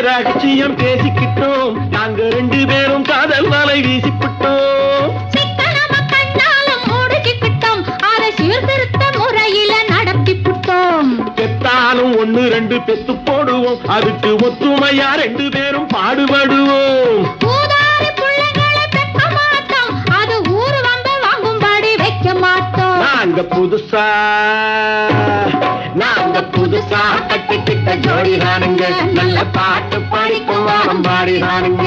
ரகசியம் பேசிக்கிட்டோம், நாங்க 2 பேரும் காதல் வலை வீசிக்கிட்டோம். சிக்கனமா கண்ணாலும் முடிச்சுக்கிட்டோம், அதை சீர்திருத்த முறையில நடத்திவிட்டோம். பெத்தாலும் 1 2 பெத்து போடுவோம், அதுக்கு ஒத்துமையா 2 பேரும் பாடுபடுவோம். ஊதாரி பிள்ளைகளை பெக்க மாட்டோம், அது ஊரு வந்த வாங்கும்படி வைக்க மாட்டோம். நாங்க புதுசா கட்டிக்கிட்ட ஜோடிதானுங்க, நல்ல பாட்டு படிக்கும் வாரம் பாடிதானுங்க.